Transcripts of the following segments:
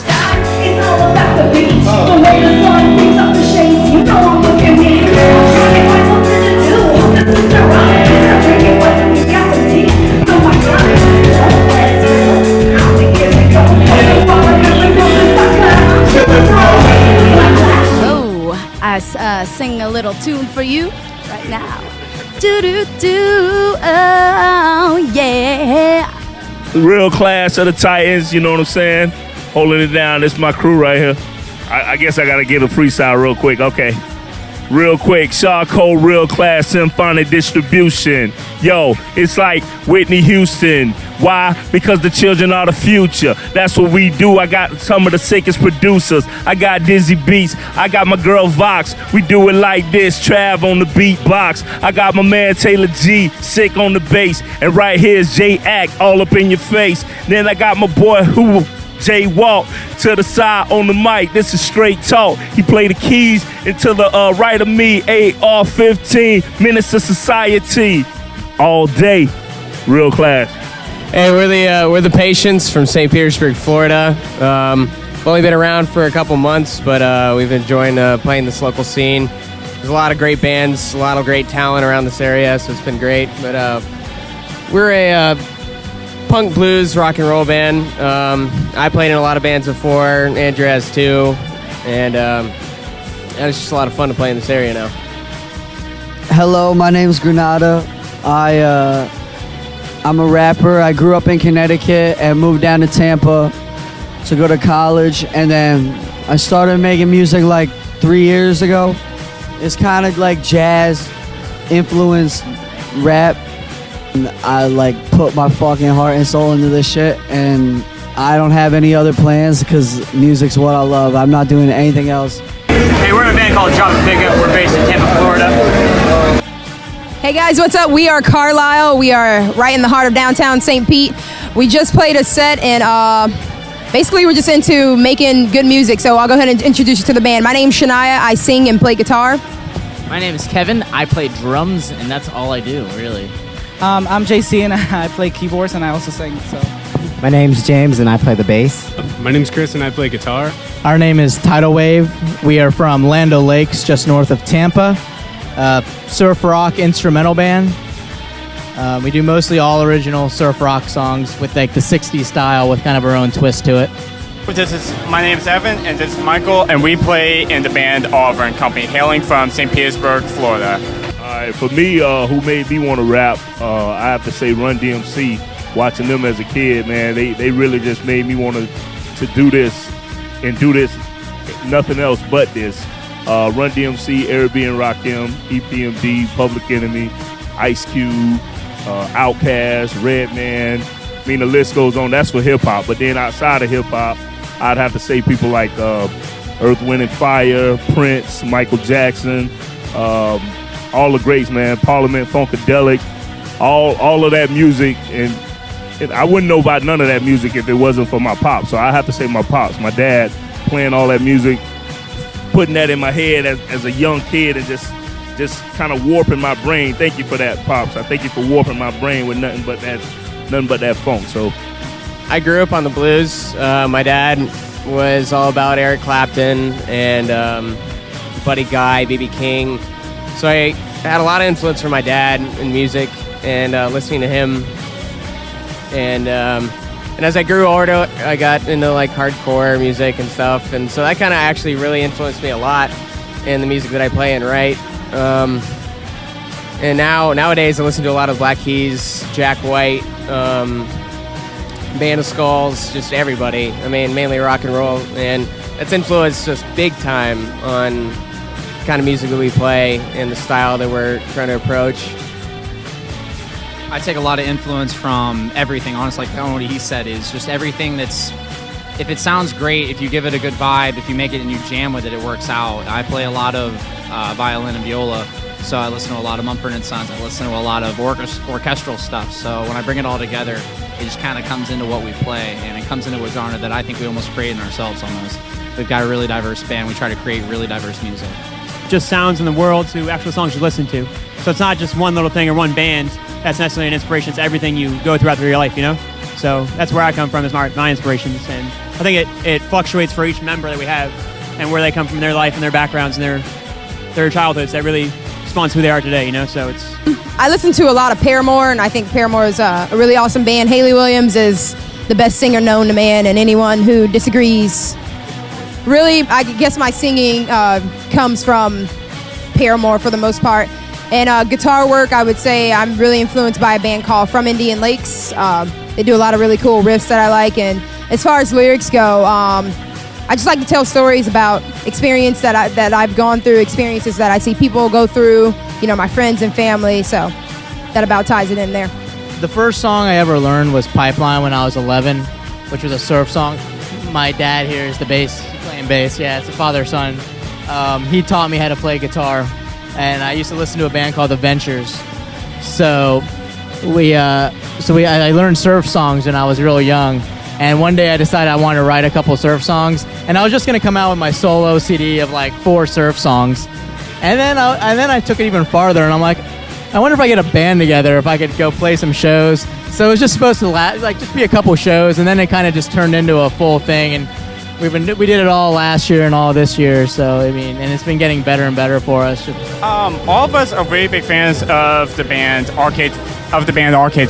It's all about the beat. The way the sun picks up the shades. You know I'm looking at me. I'm trying to find something to do. This is the rhyme. I'm drinking what we got some tea. Oh my God. So let's go. How we get it going. Oh, I sing a little tune for you right now. Do do do. Oh yeah. Real class of the Titans, you know what I'm saying? Holding it down. This is my crew right here. I guess I gotta get a freestyle real quick. Okay. Real quick, Charcoal, Real Class, Symphonic Distribution. Yo, it's like Whitney Houston. Why? Because the children are the future. That's what we do. I got some of the sickest producers. I got Dizzy Beats. I got my girl Vox. We do it like this. Trav on the beatbox. I got my man Taylor G, sick on the bass. And right here is J Act, all up in your face. Then I got my boy who Jay Walk to the side on the mic. This is straight talk. He play the keys into the right of me. AR-15 Menace to Society. All day. Real class. Hey, we're the Patients from St. Petersburg, Florida. We've only been around for a couple months, but we've been enjoying playing this local scene. There's a lot of great bands, a lot of great talent around this area, so it's been great. But we're a punk blues rock and roll band. I played in a lot of bands before. Andrew has too, and it's just a lot of fun to play in this area now. Hello, my name's Granata. I'm a rapper. I grew up in Connecticut and moved down to Tampa to go to college, and then I started making music like 3 years ago. It's kind of like jazz influenced rap. I like put my fucking heart and soul into this shit, and I don't have any other plans because music's what I love. I'm not doing anything else. Hey, we're in a band called Dropin Pickup. We're based in Tampa, Florida. Hey guys, what's up? We are Carlisle. We are right in the heart of downtown St. Pete. We just played a set, and basically we're just into making good music. So I'll go ahead and introduce you to the band. My name's Shania. I sing and play guitar. My name is Kevin. I play drums, and that's all I do, really. I'm JC, and I play keyboards, and I also sing. So. My name's James, and I play the bass. My name's Chris, and I play guitar. Our name is Tidal Wave. We are from Land O'Lakes, just north of Tampa. Surf rock instrumental band. We do mostly all original surf rock songs with like the 60s style with kind of our own twist to it. My name's Evan, and this is Michael, and we play in the band Oliver and Company, hailing from St. Petersburg, Florida. All right, for me, who made me want to rap, I have to say Run DMC. Watching them as a kid, man, they really just made me want to do this and do this, nothing else but this. Run DMC, Arabian Rakim, EPMD, Public Enemy, Ice Cube, Outkast, Redman. I mean, the list goes on. That's for hip-hop. But then outside of hip-hop, I'd have to say people like Earth, Wind & Fire, Prince, Michael Jackson, all the greats, man. Parliament, Funkadelic, all of that music. And I wouldn't know about none of that music if it wasn't for my pops. So I have to say my pops, my dad, playing all that music, putting that in my head as a young kid and just kind of warping my brain. Thank you for that, Pops. I thank you for warping my brain with nothing but that funk. So I grew up on the blues. My dad was all about Eric Clapton and Buddy Guy, B.B. King. So I had a lot of influence from my dad in music and listening to him. And as I grew older, I got into like hardcore music and stuff, and so that kind of actually really influenced me a lot in the music that I play and write. And nowadays I listen to a lot of Black Keys, Jack White, Band of Skulls, just everybody. I mean, mainly rock and roll, and that's influenced us big time on the kind of music that we play and the style that we're trying to approach. I take a lot of influence from everything, honestly. Like what he said is just everything that's, if it sounds great, if you give it a good vibe, if you make it and you jam with it, it works out. I play a lot of violin and viola, so I listen to a lot of Mumford & Sons. I listen to a lot of orchestral stuff. So when I bring it all together, it just kind of comes into what we play, and it comes into a genre that I think we almost create in ourselves almost. We've got a really diverse band. We try to create really diverse music. Just sounds in the world to actual songs you listen to. So it's not just one little thing or one band that's necessarily an inspiration. It's everything you go throughout your life, you know? So that's where I come from, is my inspirations. And I think it fluctuates for each member that we have and where they come from in their life and their backgrounds and their childhoods. That really spawns who they are today, So it's... I listen to a lot of Paramore, and I think Paramore is a really awesome band. Haley Williams is the best singer known to man, and anyone who disagrees, really, I guess my singing comes from Paramore for the most part. And guitar work, I would say I'm really influenced by a band called From Indian Lakes. They do a lot of really cool riffs that I like. And as far as lyrics go, I just like to tell stories about experience that I've gone through, experiences that I see people go through, my friends and family. So that about ties it in there. The first song I ever learned was Pipeline when I was 11, which was a surf song. My dad here is the bass, playing bass. Yeah, it's a father-son. He taught me how to play guitar, and I used to listen to a band called The Ventures. So I learned surf songs when I was real young. And one day I decided I wanted to write a couple surf songs, and I was just gonna come out with my solo CD of like 4 surf songs. And then I took it even farther, and I'm like, I wonder if I get a band together, if I could go play some shows. So it was just supposed to just be a couple shows, and then it kind of just turned into a full thing. And we did it all last year and all this year. So and it's been getting better and better for us. All of us are really big fans of the band Arcade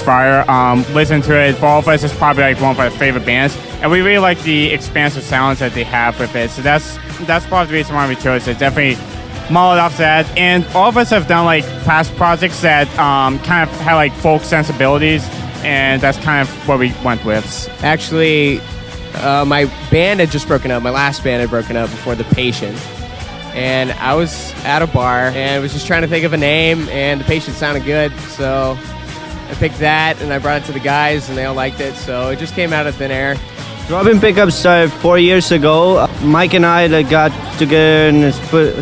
Fire. Listen to it. For all of us, it's probably like one of our favorite bands, and we really like the expansive sounds that they have with it. So that's probably the reason why we chose it. Definitely modeled off that. And all of us have done like past projects that kind of have like folk sensibilities, and that's kind of what we went with. Actually, my band had just broken up. My last band had broken up before The Patient. And I was at a bar and was just trying to think of a name, and The Patient sounded good. So I picked that, and I brought it to the guys, and they all liked it. So it just came out of thin air. Dropin Pickup started 4 years ago. Mike and I got together and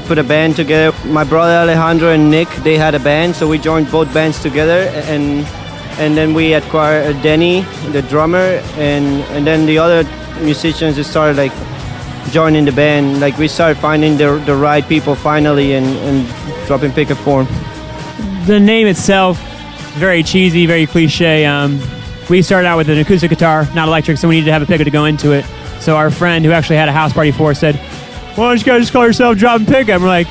put a band together. My brother Alejandro and Nick, they had a band, so we joined both bands together, and then we acquired Denny, the drummer, and then the other musicians just started like joining the band. Like we started finding the right people finally, and Dropin Pickup formed. The name itself, very cheesy, very cliche. We started out with an acoustic guitar, not electric, so we needed to have a pickup to go into it. So our friend, who actually had a house party for us, said, "Why don't you guys just call yourself Dropin Pickup?" And we're like,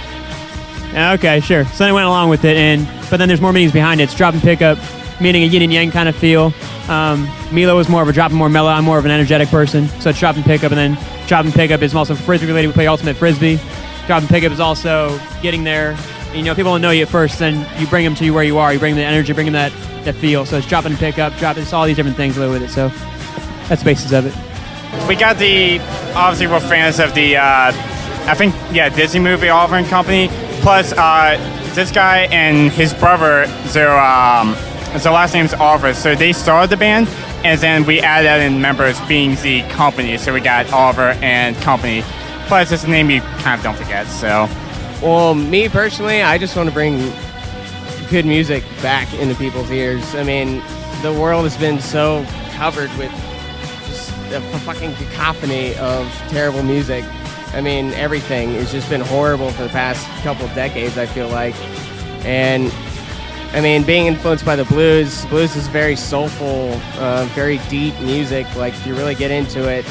"Yeah, okay, sure." So then I went along with it, but then there's more meanings behind it. It's Dropin Pickup, meaning a yin and yang kind of feel. Milo was more of a dropping more mellow. I'm more of an energetic person, so it's Dropin Pickup. And then Dropin Pickup is also Frisbee related. We play ultimate Frisbee. Dropin Pickup is also getting there. People don't know you at first, then you bring them to you where you are. You bring them the energy, bring them that feel. So it's Dropin Pickup, it's all these different things that go with it. So that's the basis of it. We got obviously we're fans of the, Disney movie Oliver and Company. Plus, this guy and his brother, their last name is Oliver. So they started the band, and then we added in members being the company. So we got Oliver and Company. Plus, it's a name you kind of don't forget, so. Well, me personally, I just want to bring good music back into people's ears. I mean, the world has been so covered with just a fucking cacophony of terrible music. I mean, everything has just been horrible for the past couple of decades, I feel like. And, I mean, being influenced by the blues is very soulful, very deep music. Like, if you really get into it,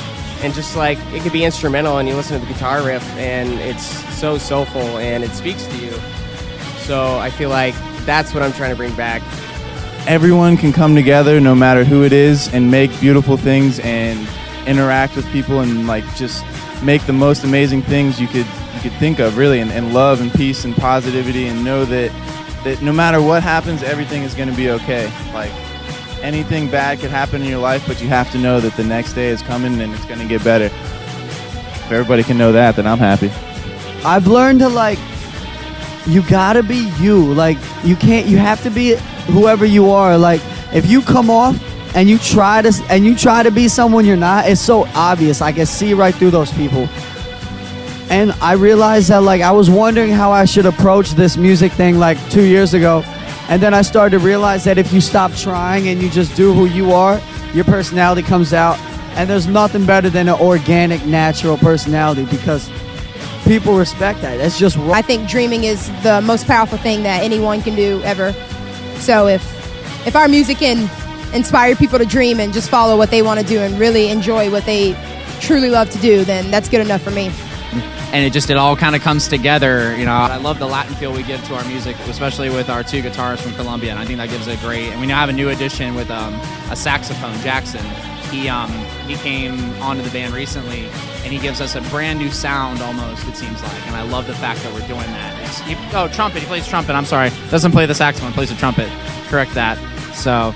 and just like, it could be instrumental and you listen to the guitar riff and it's so soulful and it speaks to you. So I feel like that's what I'm trying to bring back. Everyone can come together, no matter who it is, and make beautiful things and interact with people and like just make the most amazing things you could think of, really, and love and peace and positivity, and know that no matter what happens, everything is going to be okay. Like, anything bad could happen in your life, but you have to know that the next day is coming and it's going to get better. If everybody can know that, then I'm happy. I've learned to you gotta be you. Like, you have to be whoever you are. Like, if you come off and you try to be someone you're not, it's so obvious. I can see right through those people. And I realized that I was wondering how I should approach this music thing 2 years ago. And then I started to realize that if you stop trying and you just do who you are, your personality comes out. And there's nothing better than an organic, natural personality, because people respect that. That's just I think dreaming is the most powerful thing that anyone can do ever. So if our music can inspire people to dream and just follow what they want to do and really enjoy what they truly love to do, then that's good enough for me. And it all kind of comes together, you know. I love the Latin feel we give to our music, especially with our two guitarists from Colombia, and I think that gives it great. And we now have a new addition with a saxophone, Jackson. He came onto the band recently, and he gives us a brand new sound almost, it seems like. And I love the fact that we're doing that. Trumpet. He plays trumpet. I'm sorry. Doesn't play the saxophone. Plays the trumpet. Correct that. So.